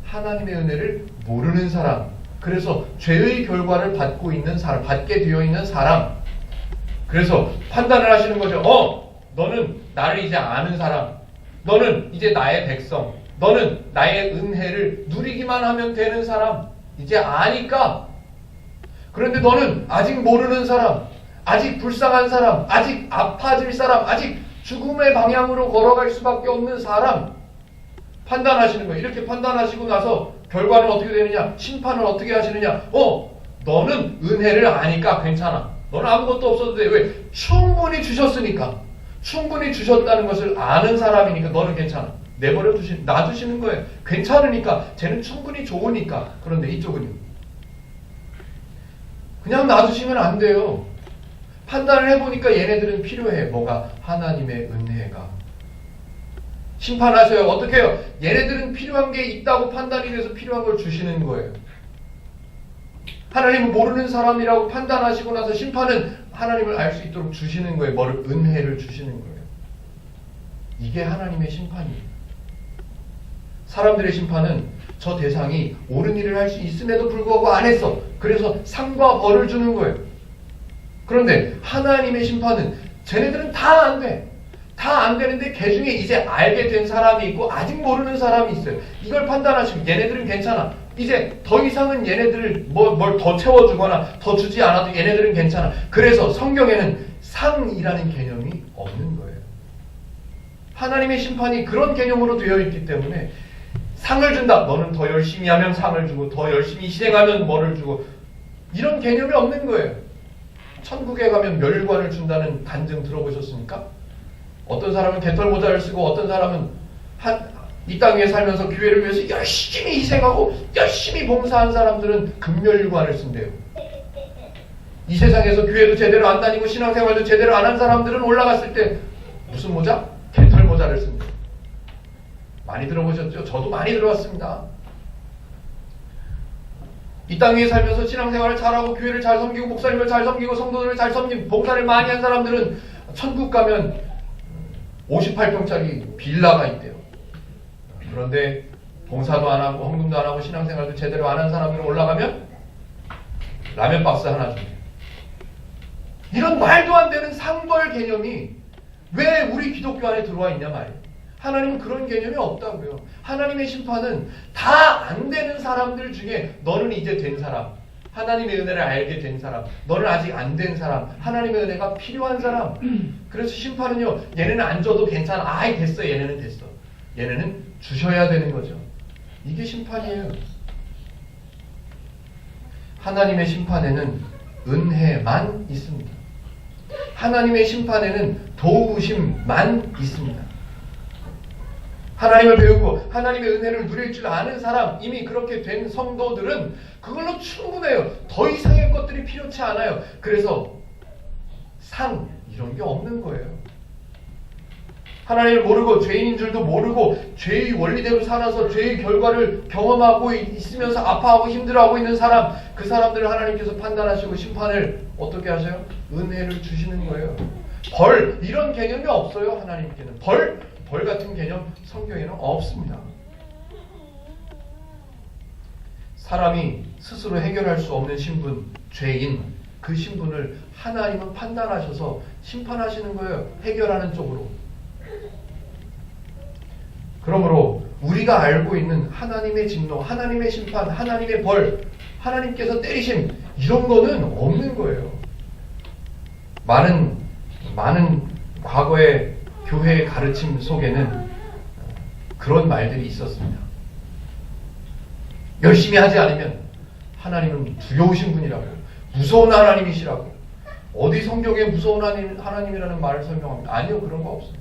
하나님의 은혜를 모르는 사람, 그래서 죄의 결과를 받게 되어 있는 사람, 그래서 판단을 하시는 거죠. 너는 나를 이제 아는 사람, 너는 이제 나의 백성, 너는 나의 은혜를 누리기만 하면 되는 사람, 이제 아니까. 그런데 너는 아직 모르는 사람, 아직 불쌍한 사람, 아직 아파질 사람, 아직 죽음의 방향으로 걸어갈 수밖에 없는 사람, 판단하시는 거예요. 이렇게 판단하시고 나서 결과는 어떻게 되느냐? 심판을 어떻게 하시느냐? 너는 은혜를 아니까 괜찮아. 너는 아무것도 없어도 돼. 왜? 충분히 주셨으니까. 충분히 주셨다는 것을 아는 사람이니까 너는 괜찮아. 놔두시는 거예요. 괜찮으니까. 쟤는 충분히 좋으니까. 그런데 이쪽은요. 그냥 놔두시면 안 돼요. 판단을 해보니까 얘네들은 필요해. 뭐가? 하나님의 은혜가. 심판하셔요. 어떻게 해요? 얘네들은 필요한 게 있다고 판단이 돼서 필요한 걸 주시는 거예요. 하나님은 모르는 사람이라고 판단하시고 나서 심판은 하나님을 알 수 있도록 주시는 거예요. 뭐를? 은혜를 주시는 거예요. 이게 하나님의 심판이에요. 사람들의 심판은 저 대상이 옳은 일을 할 수 있음에도 불구하고 안 했어. 그래서 상과 벌을 주는 거예요. 그런데 하나님의 심판은 쟤네들은 다 안 돼. 다 안 되는데 그 중에 이제 알게 된 사람이 있고 아직 모르는 사람이 있어요. 이걸 판단하시고 얘네들은 괜찮아. 이제 더 이상은 얘네들을 뭘 더 채워주거나 더 주지 않아도 얘네들은 괜찮아. 그래서 성경에는 상이라는 개념이 없는 거예요. 하나님의 심판이 그런 개념으로 되어 있기 때문에 상을 준다. 너는 더 열심히 하면 상을 주고 더 열심히 희생하면 뭐를 주고 이런 개념이 없는 거예요. 천국에 가면 멸관을 준다는 간증 들어보셨습니까? 어떤 사람은 개털 모자를 쓰고 어떤 사람은 이 땅에 살면서 교회를 위해서 열심히 희생하고 열심히 봉사한 사람들은 금멸관을 쓴대요. 이 세상에서 교회도 제대로 안 다니고 신앙생활도 제대로 안 한 사람들은 올라갔을 때 무슨 모자? 개털 모자를 쓴대요. 많이 들어보셨죠? 저도 많이 들어봤습니다. 이 땅에 살면서 신앙생활을 잘하고 교회를 잘 섬기고 목사님을 잘 섬기고 성도들을 잘 섬기고 봉사를 많이 한 사람들은 천국 가면 58평짜리 빌라가 있대요. 그런데 봉사도 안 하고 헌금도 안 하고 신앙생활도 제대로 안 한 사람들은 올라가면 라면 박스 하나 준대요. 이런 말도 안 되는 상벌 개념이 왜 우리 기독교 안에 들어와 있냐 말이에요. 하나님은 그런 개념이 없다고요. 하나님의 심판은 다 안 되는 사람들 중에 너는 이제 된 사람, 하나님의 은혜를 알게 된 사람, 너는 아직 안 된 사람, 하나님의 은혜가 필요한 사람. 그래서 심판은요, 얘네는 안 줘도 괜찮아. 아이 됐어. 얘네는 됐어. 얘네는 주셔야 되는 거죠. 이게 심판이에요. 하나님의 심판에는 은혜만 있습니다. 하나님의 심판에는 도우심만 있습니다. 하나님을 배우고 하나님의 은혜를 누릴 줄 아는 사람, 이미 그렇게 된 성도들은 그걸로 충분해요. 더 이상의 것들이 필요치 않아요. 그래서 상 이런 게 없는 거예요. 하나님을 모르고 죄인인 줄도 모르고 죄의 원리대로 살아서 죄의 결과를 경험하고 있으면서 아파하고 힘들어하고 있는 사람, 그 사람들을 하나님께서 판단하시고 심판을 어떻게 하세요? 은혜를 주시는 거예요. 벌 이런 개념이 없어요. 하나님께는 벌 같은 개념 성경에는 없습니다. 사람이 스스로 해결할 수 없는 신분, 죄인, 그 신분을 하나님은 판단하셔서 심판하시는 거예요. 해결하는 쪽으로. 그러므로 우리가 알고 있는 하나님의 진노, 하나님의 심판, 하나님의 벌, 하나님께서 때리심 이런 거는 없는 거예요. 많은 과거의 교회의 가르침 속에는 그런 말들이 있었습니다. 열심히 하지 않으면 하나님은 두려우신 분이라고, 무서운 하나님이시라고. 어디 성경에 무서운 하나님이라는 말을 설명합니다. 아니요, 그런 거 없어요.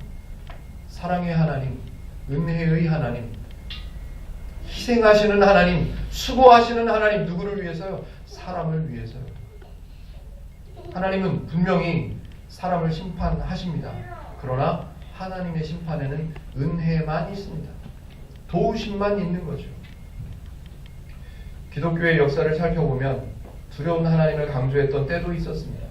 사랑의 하나님, 은혜의 하나님, 희생하시는 하나님, 수고하시는 하나님. 누구를 위해서요? 사람을 위해서요. 하나님은 분명히 사람을 심판하십니다. 그러나 하나님의 심판에는 은혜만 있습니다. 도우심만 있는 거죠. 기독교의 역사를 살펴보면 두려운 하나님을 강조했던 때도 있었습니다.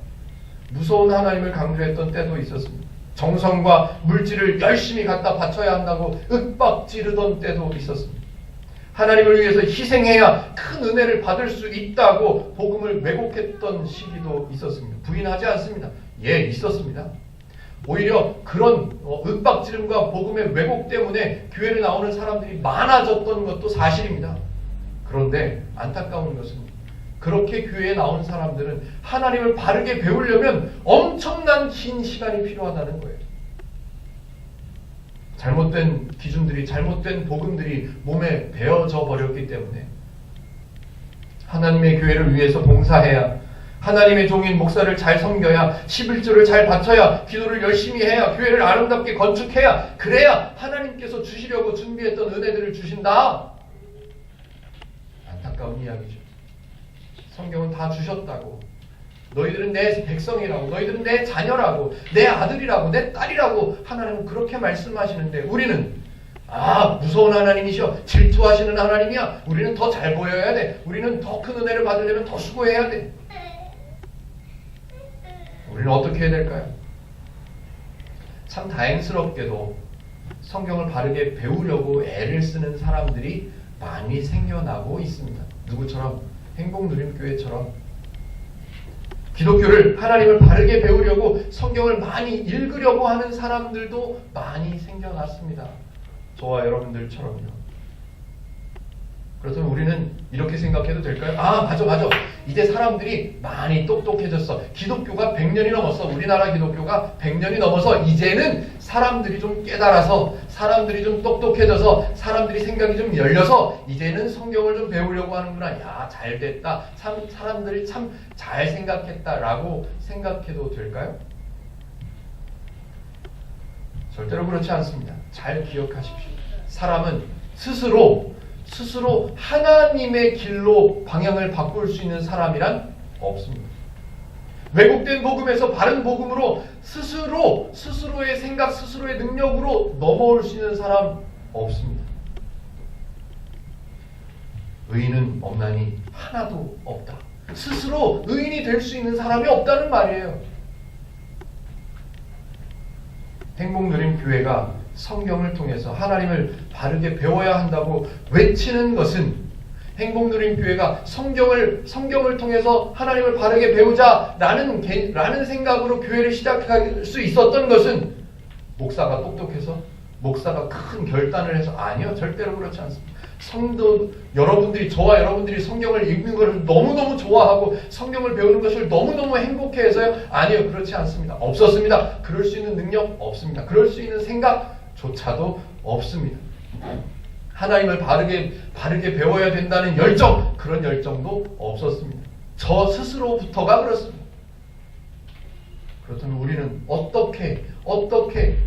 무서운 하나님을 강조했던 때도 있었습니다. 정성과 물질을 열심히 갖다 바쳐야 한다고 윽박지르던 때도 있었습니다. 하나님을 위해서 희생해야 큰 은혜를 받을 수 있다고 복음을 왜곡했던 시기도 있었습니다. 부인하지 않습니다. 예, 있었습니다. 오히려 그런 윽박지름과 복음의 왜곡 때문에 교회를 나오는 사람들이 많아졌던 것도 사실입니다. 그런데 안타까운 것은 그렇게 교회에 나온 사람들은 하나님을 바르게 배우려면 엄청난 긴 시간이 필요하다는 거예요. 잘못된 기준들이, 잘못된 복음들이 몸에 배어져 버렸기 때문에 하나님의 교회를 위해서 봉사해야, 하나님의 종인 목사를 잘 섬겨야, 11조를 잘 바쳐야, 기도를 열심히 해야, 교회를 아름답게 건축해야, 그래야 하나님께서 주시려고 준비했던 은혜들을 주신다. 안타까운 이야기죠. 성경은 다 주셨다고, 너희들은 내 백성이라고, 너희들은 내 자녀라고, 내 아들이라고, 내 딸이라고 하나님은 그렇게 말씀하시는데 우리는 무서운 하나님이셔, 질투하시는 하나님이야, 우리는 더 잘 보여야 돼, 우리는 더 큰 은혜를 받으려면 더 수고해야 돼. 우리는 어떻게 해야 될까요? 참 다행스럽게도 성경을 바르게 배우려고 애를 쓰는 사람들이 많이 생겨나고 있습니다. 누구처럼? 행복누림교회처럼. 기독교를, 하나님을 바르게 배우려고 성경을 많이 읽으려고 하는 사람들도 많이 생겨났습니다. 저와 여러분들처럼요. 그렇다면 우리는 이렇게 생각해도 될까요? 맞아. 이제 사람들이 많이 똑똑해졌어. 기독교가 100년이 넘었어. 우리나라 기독교가 100년이 넘어서 이제는 사람들이 좀 깨달아서, 사람들이 좀 똑똑해져서, 사람들이 생각이 좀 열려서 이제는 성경을 좀 배우려고 하는구나. 야, 잘 됐다. 참 사람들이 참 잘 생각했다라고 생각해도 될까요? 절대로 그렇지 않습니다. 잘 기억하십시오. 사람은 스스로 하나님의 길로 방향을 바꿀 수 있는 사람이란 없습니다. 왜곡된 복음에서 바른 복음으로 스스로의 생각, 스스로의 능력으로 넘어올 수 있는 사람 없습니다. 의인은 없나니 하나도 없다. 스스로 의인이 될 수 있는 사람이 없다는 말이에요. 행복누림교회가 성경을 통해서 하나님을 바르게 배워야 한다고 외치는 것은, 행복누림교회가 성경을 통해서 하나님을 바르게 배우자라는 생각으로 교회를 시작할 수 있었던 것은 목사가 똑똑해서, 목사가 큰 결단을 해서, 아니요, 절대로 그렇지 않습니다. 성도 여러분들이, 저와 여러분들이 성경을 읽는 것을 너무너무 좋아하고 성경을 배우는 것을 너무너무 행복해해서요? 아니요, 그렇지 않습니다. 없었습니다. 그럴 수 있는 능력 없습니다. 그럴 수 있는 생각조차도 없습니다. 하나님을 바르게 배워야 된다는 열정, 그런 열정도 없었습니다. 저 스스로부터가 그렇습니다. 그렇다면 우리는 어떻게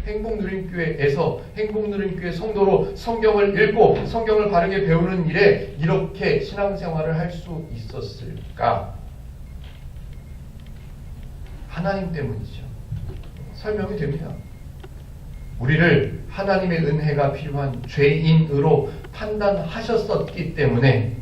행복누림교회에서, 행복누림교회 성도로 성경을 읽고 성경을 바르게 배우는 일에 이렇게 신앙생활을 할 수 있었을까? 하나님 때문이죠. 설명이 됩니다. 우리를 하나님의 은혜가 필요한 죄인으로 판단하셨었기 때문에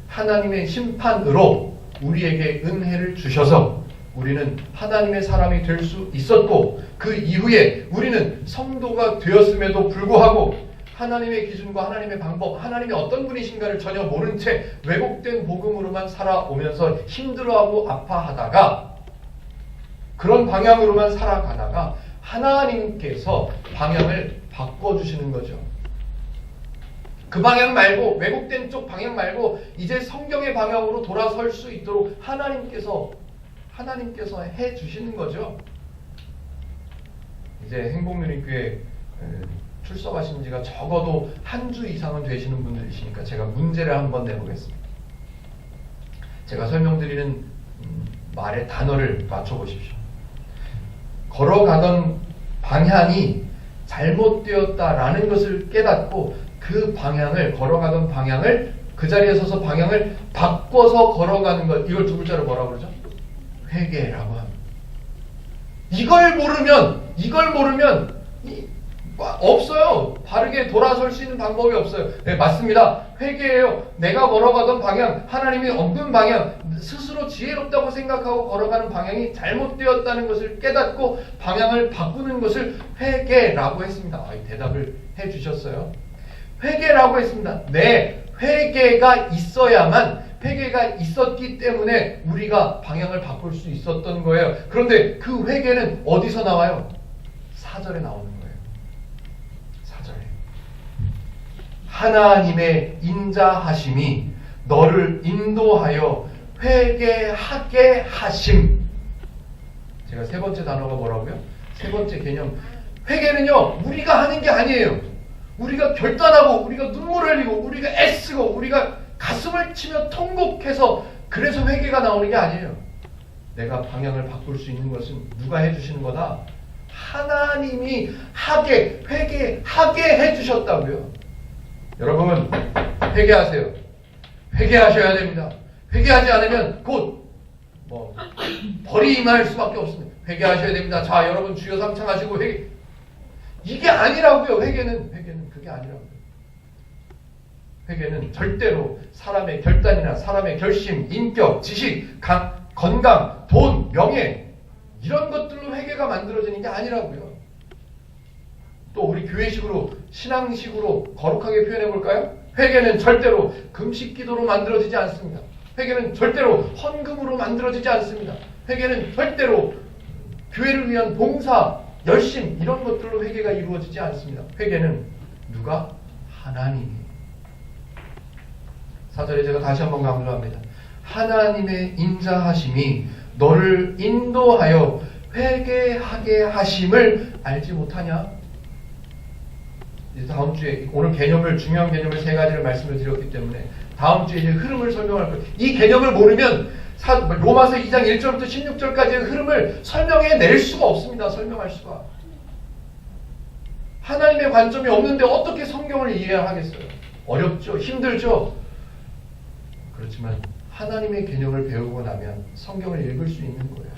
하나님의 심판으로 우리에게 은혜를 주셔서 우리는 하나님의 사람이 될 수 있었고, 그 이후에 우리는 성도가 되었음에도 불구하고 하나님의 기준과 하나님의 방법, 하나님이 어떤 분이신가를 전혀 모른 채 왜곡된 복음으로만 살아오면서 힘들어하고 아파하다가, 그런 방향으로만 살아가다가 하나님께서 방향을 바꿔주시는 거죠. 그 방향 말고, 왜곡된 쪽 방향 말고 이제 성경의 방향으로 돌아설 수 있도록 하나님께서 해주시는 거죠. 이제 행복누리교회 출석하신 지가 적어도 한 주 이상은 되시는 분들이시니까 제가 문제를 한번 내보겠습니다. 제가 설명드리는 말의 단어를 맞춰보십시오. 걸어가던 방향이 잘못되었다라는 것을 깨닫고 그 방향을, 걸어가던 방향을, 그 자리에 서서 방향을 바꿔서 걸어가는 것, 이걸 두 글자로 뭐라고 그러죠? 회개라고 합니다. 이걸 모르면 없어요. 바르게 돌아설 수 있는 방법이 없어요. 네, 맞습니다. 회개예요. 내가 걸어가던 방향, 하나님이 없는 방향, 스스로 지혜롭다고 생각하고 걸어가는 방향이 잘못되었다는 것을 깨닫고 방향을 바꾸는 것을 회개라고 했습니다. 대답을 해주셨어요. 회개라고 했습니다. 네, 회개가 있어야만, 회개가 있었기 때문에 우리가 방향을 바꿀 수 있었던 거예요. 그런데 그 회개는 어디서 나와요? 4절에 나오는 거예요. 4절에. 하나님의 인자하심이 너를 인도하여 회개하게 하심. 제가 세 번째 단어가 뭐라고요? 세 번째 개념. 회개는요, 우리가 하는 게 아니에요. 우리가 결단하고, 우리가 눈물을 흘리고, 우리가 애쓰고, 우리가 가슴을 치며 통곡해서 그래서 회개가 나오는 게 아니에요. 내가 방향을 바꿀 수 있는 것은 누가 해주시는 거다? 하나님이 회개하게 해주셨다고요. 여러분, 회개하세요. 회개하셔야 됩니다. 회개하지 않으면 곧 벌이 임할 수밖에 없습니다. 회개하셔야 됩니다. 자, 여러분 주여 삼창하시고 회개. 이게 아니라고요. 회개는 그게 아니라고요. 회개는 절대로 사람의 결단이나 사람의 결심, 인격, 지식, 건강, 돈, 명예, 이런 것들로 회개가 만들어지는 게 아니라고요. 또 우리 교회식으로, 신앙식으로 거룩하게 표현해 볼까요? 회개는 절대로 금식 기도로 만들어지지 않습니다. 회개는 절대로 헌금으로 만들어지지 않습니다. 회개는 절대로 교회를 위한 봉사, 열심, 이런 것들로 회개가 이루어지지 않습니다. 회개는 누가? 하나님이. 4절에 제가 다시 한번 강조합니다. 하나님의 인자하심이 너를 인도하여 회개하게 하심을 알지 못하냐? 이제 다음 주에, 오늘 중요한 개념을 세 가지를 말씀을 드렸기 때문에 다음 주에 이제 흐름을 설명할 거예요. 이 개념을 모르면 로마서 2장 1절부터 16절까지의 흐름을 설명해낼 수가 없습니다. 설명할 수가. 하나님의 관점이 없는데 어떻게 성경을 이해하겠어요? 어렵죠? 힘들죠? 그렇지만 하나님의 개념을 배우고 나면 성경을 읽을 수 있는 거예요.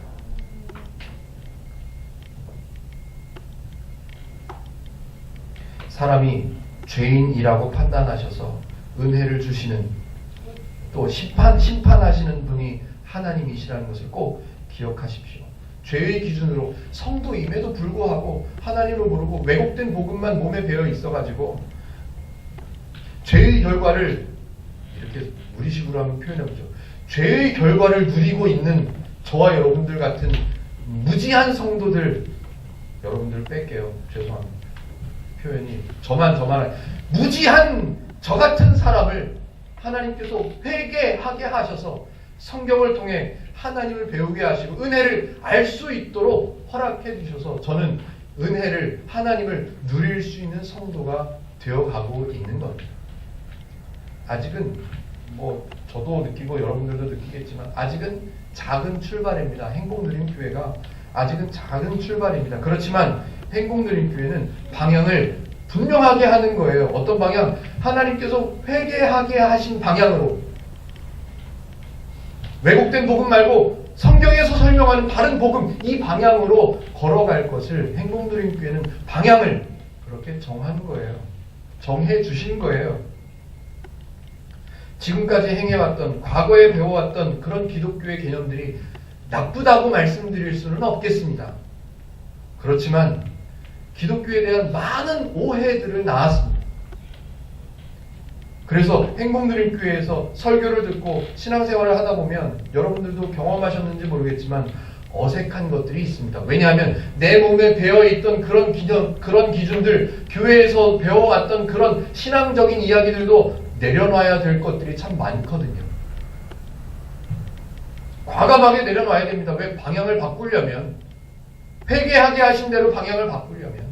사람이 죄인이라고 판단하셔서 은혜를 주시는, 또 심판하시는 분이 하나님이시라는 것을 꼭 기억하십시오. 죄의 기준으로 성도임에도 불구하고 하나님을 모르고 왜곡된 복음만 몸에 배어 있어가지고 죄의 결과를, 이렇게 우리식으로 한번 표현해보죠. 죄의 결과를 누리고 있는 저와 여러분들 같은 무지한 성도들, 여러분들 뺄게요. 죄송합니다. 표현이 저만 무지한 저 같은 사람을 하나님께서 회개하게 하셔서 성경을 통해 하나님을 배우게 하시고 은혜를 알 수 있도록 허락해 주셔서 저는 은혜를, 하나님을 누릴 수 있는 성도가 되어가고 있는 겁니다. 아직은 저도 느끼고 여러분들도 느끼겠지만 아직은 작은 출발입니다. 행복누림교회가 아직은 작은 출발입니다. 그렇지만 행복누림교회는 방향을 분명하게 하는 거예요. 어떤 방향? 하나님께서 회개하게 하신 방향으로. 왜곡된 복음 말고 성경에서 설명하는 바른 복음 이 방향으로 걸어갈 것을 행복누림교회는 방향을 그렇게 정한 거예요. 정해 주신 거예요. 지금까지 행해왔던 과거에 배워왔던 그런 기독교의 개념들이 나쁘다고 말씀드릴 수는 없겠습니다. 그렇지만 기독교에 대한 많은 오해들을 낳았습니다. 그래서 행복누림교회에서 설교를 듣고 신앙생활을 하다 보면 여러분들도 경험하셨는지 모르겠지만 어색한 것들이 있습니다. 왜냐하면 내 몸에 배어있던 그런 기준들, 교회에서 배워왔던 그런 신앙적인 이야기들도 내려놔야 될 것들이 참 많거든요. 과감하게 내려놔야 됩니다. 왜? 방향을 바꾸려면, 회개하게 하신 대로 방향을 바꾸려면.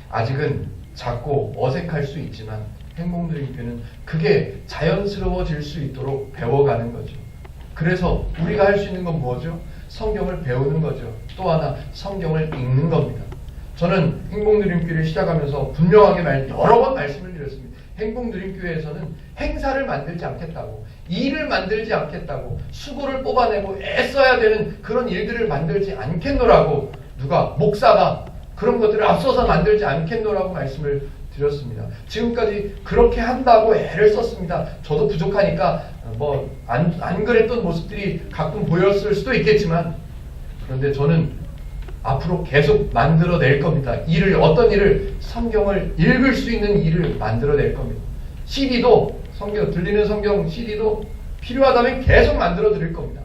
아직은 작고 어색할 수 있지만 행복누림교회는 그게 자연스러워질 수 있도록 배워가는 거죠. 그래서 우리가 할 수 있는 건 뭐죠? 성경을 배우는 거죠. 또 하나 성경을 읽는 겁니다. 저는 행복누림교회를 시작하면서 분명하게 여러 번 말씀을 드렸습니다. 행복누림교회에서는 행사를 만들지 않겠다고, 일을 만들지 않겠다고, 수고를 뽑아내고 애써야 되는 그런 일들을 만들지 않겠노라고, 누가? 목사가 그런 것들을 앞서서 만들지 않겠노라고 말씀을 드렸습니다. 지금까지 그렇게 한다고 애를 썼습니다. 저도 부족하니까 안 그랬던 모습들이 가끔 보였을 수도 있겠지만, 그런데 저는 앞으로 계속 만들어낼 겁니다. 어떤 일을, 성경을 읽을 수 있는 일을 만들어낼 겁니다. CD도, 들리는 성경 CD도 필요하다면 계속 만들어 드릴 겁니다.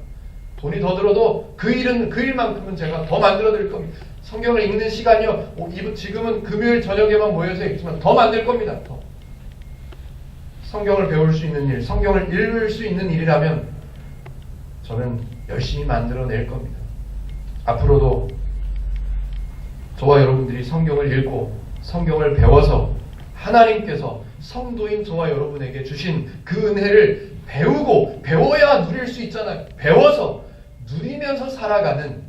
돈이 더 들어도 그 일만큼은 제가 더 만들어 드릴 겁니다. 성경을 읽는 시간이요, 지금은 금요일 저녁에만 모여서 읽지만 더 만들 겁니다. 더. 성경을 배울 수 있는 일, 성경을 읽을 수 있는 일이라면 저는 열심히 만들어낼 겁니다. 앞으로도 저와 여러분들이 성경을 읽고 성경을 배워서 하나님께서 성도인 저와 여러분에게 주신 그 은혜를 배워야 누릴 수 있잖아요. 배워서 누리면서 살아가는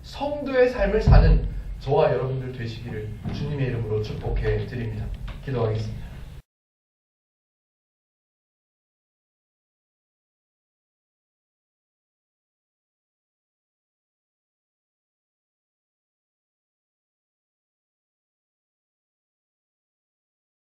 성도의 삶을 사는 저와 여러분들 되시기를 주님의 이름으로 축복해 드립니다. 기도하겠습니다.